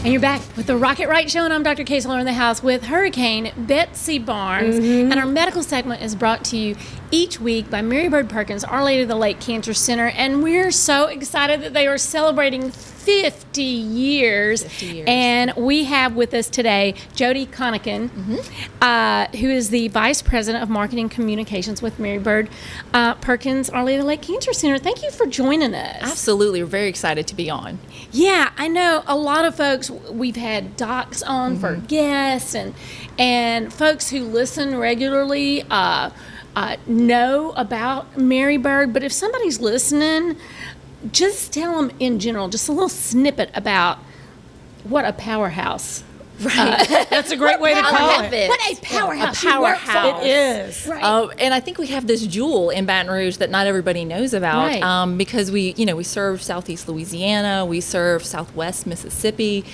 And you're back with the Rocket Right Show, and I'm Dr. Kaysler in the house with Hurricane Betsy Barnes. And our medical segment is brought to you each week by Bird Perkins, Our Lady of the Lake Cancer Center. And we're so excited that they are celebrating 50 years. 50 years. And we have with us today Jodi Conachen, who is the Vice President of Marketing Communications with Bird Perkins, Our Lady of the Lake Cancer Center. Thank you for joining us. Absolutely. We're very excited to be on. Yeah, I know a lot of folks, we've had docs on for guests, and folks who listen regularly know about Bird. But if somebody's listening, just tell them in general, just a little snippet about what a powerhouse. Right. That's a great way to call it. What a powerhouse. A powerhouse. It is. Right. And I think we have this jewel in Baton Rouge that not everybody knows about, Right. because we serve Southeast Louisiana, we serve Southwest Mississippi,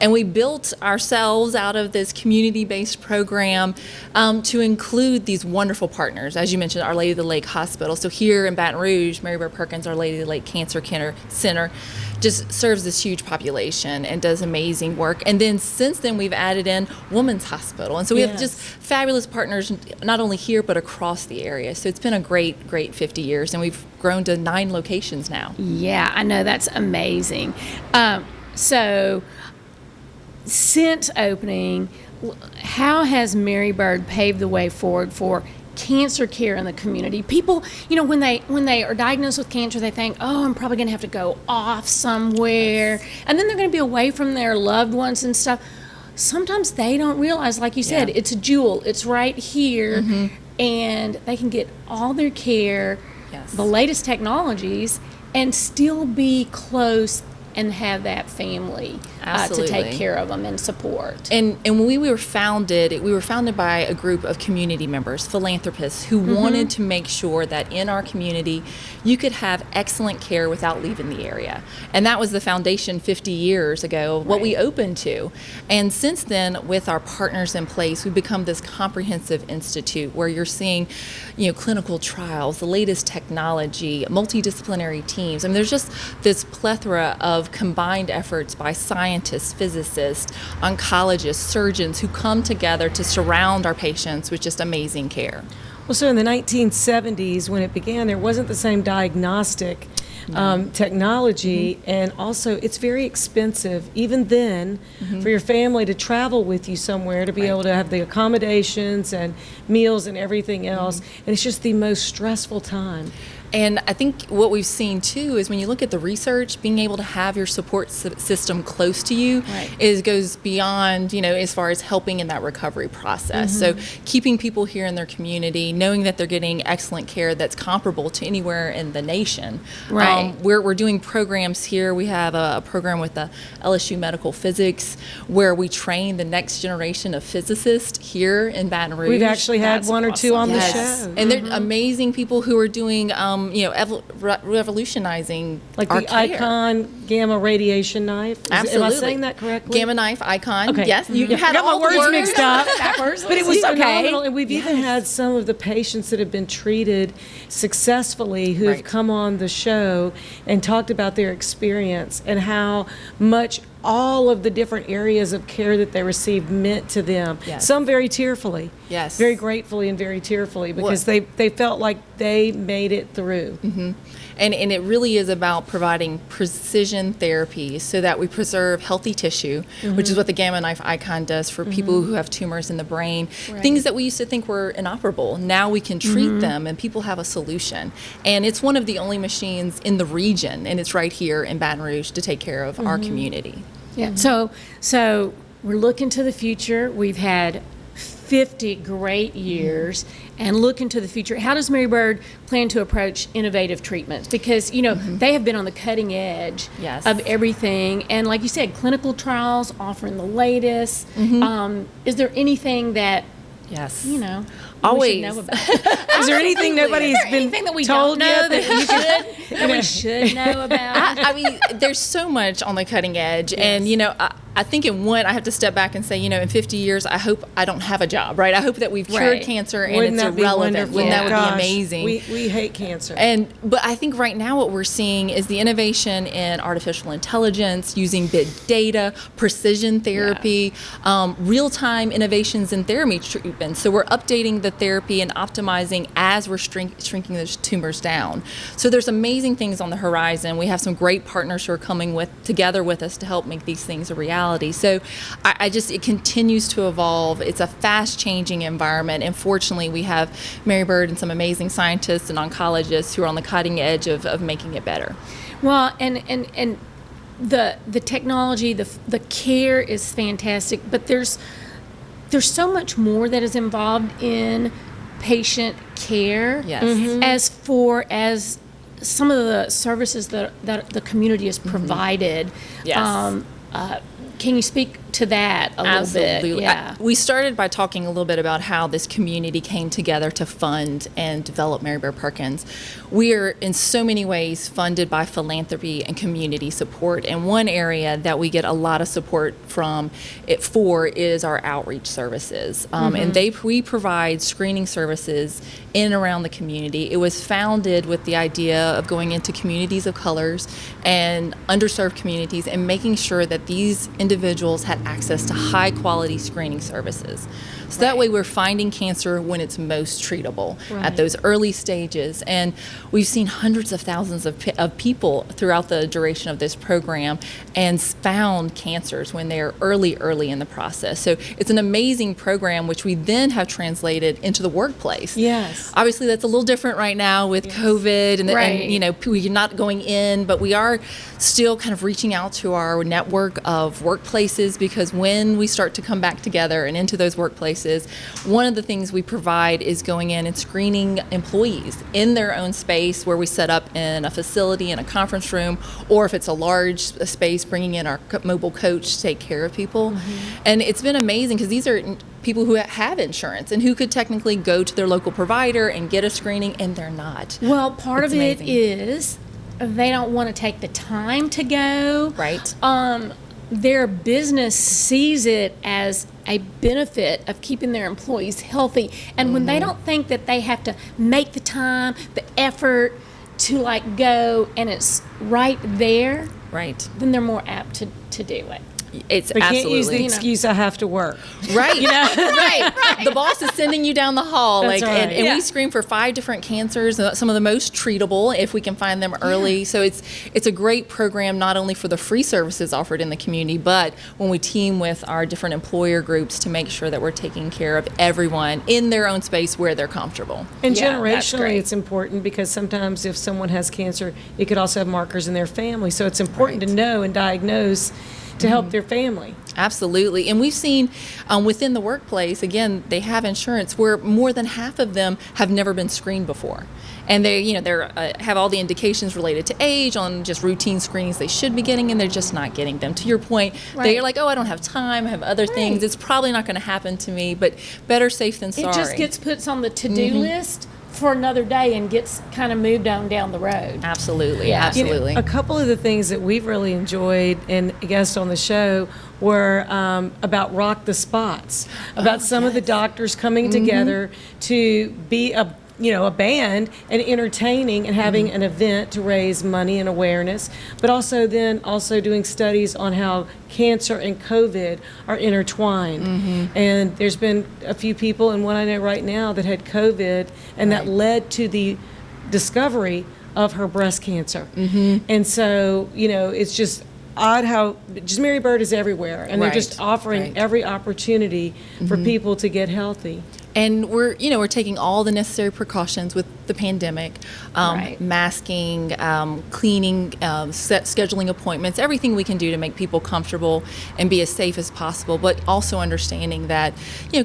and we built ourselves out of this community-based program to include these wonderful partners. As you mentioned, Our Lady of the Lake Hospital. So here in Baton Rouge, Bird Perkins, Our Lady of the Lake Cancer Center just serves this huge population and does amazing work. And then since then, we've added in Women's Hospital. And so we have just fabulous partners, not only here, but across the area. So it's been a great 50 years, and we've grown to 9 locations now. Yeah, I know, that's amazing. So since opening, how has Bird paved the way forward for cancer care in the community? People, when they are diagnosed with cancer, they think, oh, I'm probably going to have to go off somewhere, and then they're going to be away from their loved ones and stuff. Sometimes they don't realize, like you said, it's a jewel. It's right here, and they can get all their care, the latest technologies, and still be close and have that family to take care of them and support. And when we were founded by a group of community members, philanthropists, who wanted to make sure that in our community you could have excellent care without leaving the area. And that was the foundation 50 years ago, what we opened to. And since then, with our partners in place, we've become this comprehensive institute where you're seeing, clinical trials, the latest technology, multidisciplinary teams. I mean, there's just this plethora of combined efforts by scientists, physicists, oncologists, surgeons who come together to surround our patients with just amazing care. Well, so in the 1970s, when it began, there wasn't the same diagnostic technology, and also it's very expensive, even then, for your family to travel with you somewhere to be able to have the accommodations and meals and everything else, and it's just the most stressful time. And I think what we've seen too is when you look at the research, being able to have your support system close to you goes beyond, as far as helping in that recovery process. So keeping people here in their community, knowing that they're getting excellent care that's comparable to anywhere in the nation. We're doing programs here. We have a program with the LSU Medical Physics where we train the next generation of physicists here in Baton Rouge. We've actually had one or two on the show. And they're amazing people who are doing revolutionizing like our the care. Icon gamma radiation knife. Absolutely. Am I saying that correctly? Gamma knife, Icon. Okay. Yes, you had got all my the words mixed up. Backwards. But it was Okay. phenomenal, and we've even had some of the patients that have been treated successfully who have come on the show and talked about their experience and how much all of the different areas of care that they received meant to them. Some very tearfully. Very gratefully and very tearfully, because they felt like they made it through. And it really is about providing precision therapy so that we preserve healthy tissue, which is what the Gamma Knife Icon does for people who have tumors in the brain. Things that we used to think were inoperable, now we can treat them, and people have a solution. And it's one of the only machines in the region, and it's right here in Baton Rouge to take care of our community. So we're looking to the future. We've had 50 great years, and looking to the future. How does Bird plan to approach innovative treatments? Because, they have been on the cutting edge of everything. And like you said, clinical trials offering the latest. Is there anything that, always we should know about? Is there anything nobody's been anything that we told don't know yet that we should know about? I mean, there's so much on the cutting edge, and I think I have to step back and say, in 50 years, I hope I don't have a job, right? I hope that we've cured Right. cancer and Wouldn't it's that be irrelevant. wonderful? Wouldn't that would Gosh, be amazing? We hate cancer. But I think right now what we're seeing is the innovation in artificial intelligence, using big data, precision therapy, real-time innovations in therapy treatment. So we're updating the therapy and optimizing as we're shrinking those tumors down. So there's amazing things on the horizon. We have some great partners who are coming together with us to help make these things a reality. So it continues to evolve. It's a fast-changing environment. And fortunately, we have Mary Bird and some amazing scientists and oncologists who are on the cutting edge of making it better. Well, and the technology, the care is fantastic, but there's so much more that is involved in patient care. Yes. As some of the services that the community has provided. Yes. Can you speak to that a little bit? Absolutely. Yeah. We started by talking a little bit about how this community came together to fund and develop Mary Bird Perkins. We are in so many ways funded by philanthropy and community support. And one area that we get a lot of support from is our outreach services. And we provide screening services in and around the community. It was founded with the idea of going into communities of colors and underserved communities and making sure that these individuals had access to high quality screening services. So that way we're finding cancer when it's most treatable at those early stages. And we've seen hundreds of thousands of people throughout the duration of this program and found cancers when they're early in the process. So it's an amazing program which we then have translated into the workplace. Yes. Obviously that's a little different right now with COVID and we're not going in, but we are still kind of reaching out to our network of workplaces, because when we start to come back together and into those workplaces, one of the things we provide is going in and screening employees in their own space, where we set up in a facility, in a conference room, or if it's a large space, bringing in our mobile coach to take care of people. And it's been amazing because these are people who have insurance and who could technically go to their local provider and get a screening, and they're not. Well, part It's of it amazing. is they don't want to take the time to go. Right. Their business sees it as a benefit of keeping their employees healthy. And when they don't think that they have to make the time, the effort to go, and it's right there, Right. then they're more apt to do it. It's They can't use the absolutely excuse, I have to work. right. right. The boss is sending you down the hall, That's right. and we screen for 5 different cancers, some of the most treatable if we can find them early. So it's a great program, not only for the free services offered in the community, but when we team with our different employer groups to make sure that we're taking care of everyone in their own space where they're comfortable. And Yeah, that's generationally, great. it's important because sometimes if someone has cancer, it could also have markers in their family. So it's important to know and diagnose to help their family. Absolutely. And we've seen within the workplace, again, they have insurance where more than half of them have never been screened before. And they have all the indications related to age on just routine screenings they should be getting, and they're just not getting them. To your point, they're like, oh, I don't have time, I have other things. It's probably not going to happen to me, but better safe than sorry. It just gets put on the to-do list for another day and gets kind of moved on down the road. Absolutely. Yeah. Absolutely. A couple of the things that we've really enjoyed and guests on the show were about Rock the Spots, about some of the doctors coming together to be a band and entertaining and having an event to raise money and awareness, but also doing studies on how cancer and COVID are intertwined. And there's been a few people, and one I know right now, that had COVID, and that led to the discovery of her breast cancer. And so, it's just odd how just Mary Bird is everywhere, and they're just offering every opportunity for people to get healthy. And we're taking all the necessary precautions with the pandemic, masking, cleaning, scheduling appointments, everything we can do to make people comfortable and be as safe as possible, but also understanding that,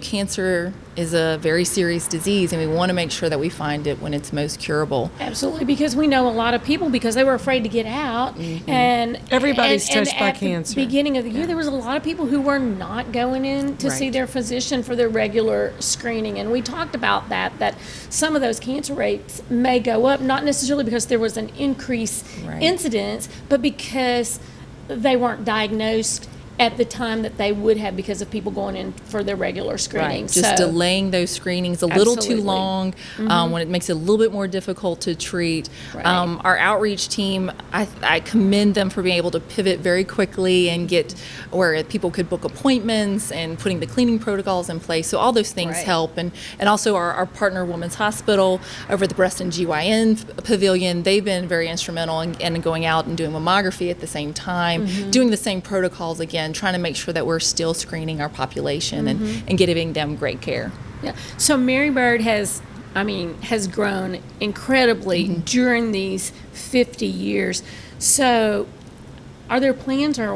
cancer is a very serious disease, and we want to make sure that we find it when it's most curable. Absolutely, because we know a lot of people, because they were afraid to get out, and Everybody's touched by at cancer. the beginning of the year, there was a lot of people who were not going in to see their physician for their regular screening, and we talked about that some of those cancer rates may go up, not necessarily because there was an increased incidence, but because they weren't diagnosed at the time that they would have because of people going in for their regular screening. Right. Just delaying those screenings a little too Absolutely. long when it makes it a little bit more difficult to treat. Right. Our outreach team, I commend them for being able to pivot very quickly and get where people could book appointments and putting the cleaning protocols in place. So all those things Right. help. And also our partner Women's Hospital over at the Breast and GYN Pavilion, they've been very instrumental in going out and doing mammography at the same time, doing the same protocols again, trying to make sure that we're still screening our population and giving them great care. Yeah. So Mary Bird has grown incredibly during these 50 years. So are there plans, or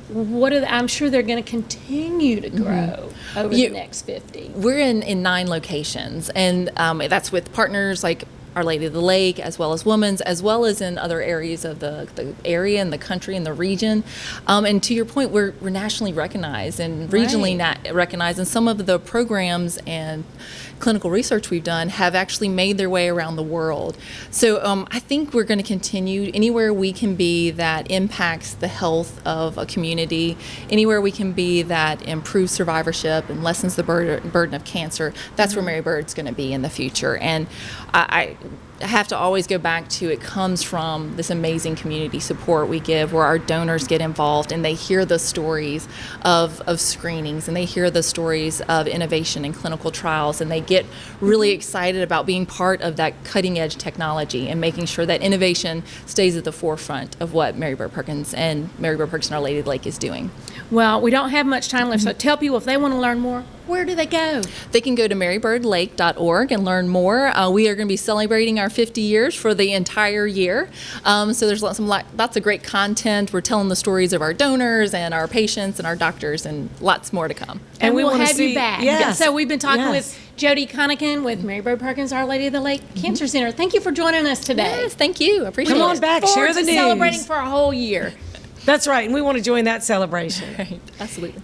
what are I'm sure they're going to continue to grow over the next 50? We're in 9 locations, and that's with partners like Our Lady of the Lake, as well as Women's, as well as in other areas of the area and the country and the region. And to your point, we're nationally recognized and regionally recognized, and some of the programs and clinical research we've done have actually made their way around the world. So I think we're going to continue anywhere we can be that impacts the health of a community, anywhere we can be that improves survivorship and lessens the burden of cancer. That's where Mary Bird's going to be in the future. And I have to always go back to, it comes from this amazing community support we give, where our donors get involved and they hear the stories of screenings, and they hear the stories of innovation in clinical trials, and they get really excited about being part of that cutting edge technology and making sure that innovation stays at the forefront of what Mary Bird Perkins and Our Lady of the Lake is doing. Well, we don't have much time left, so tell people if they want to learn more, where do they go? They can go to marybirdlake.org and learn more. We are going to be celebrating our 50 years for the entire year. So there's lots of great content. We're telling the stories of our donors and our patients and our doctors, and lots more to come. And we we'll wanna have you see- back. yes. So we've been talking Yes. with Jodi Conachen with Mary Bird Perkins, Our Lady of the Lake Cancer Center. Thank you for joining us today. Yes, thank you. I appreciate Come it. on back, Forward share the to news. celebrating for a whole year. That's right, and we want to join that celebration. Right, absolutely.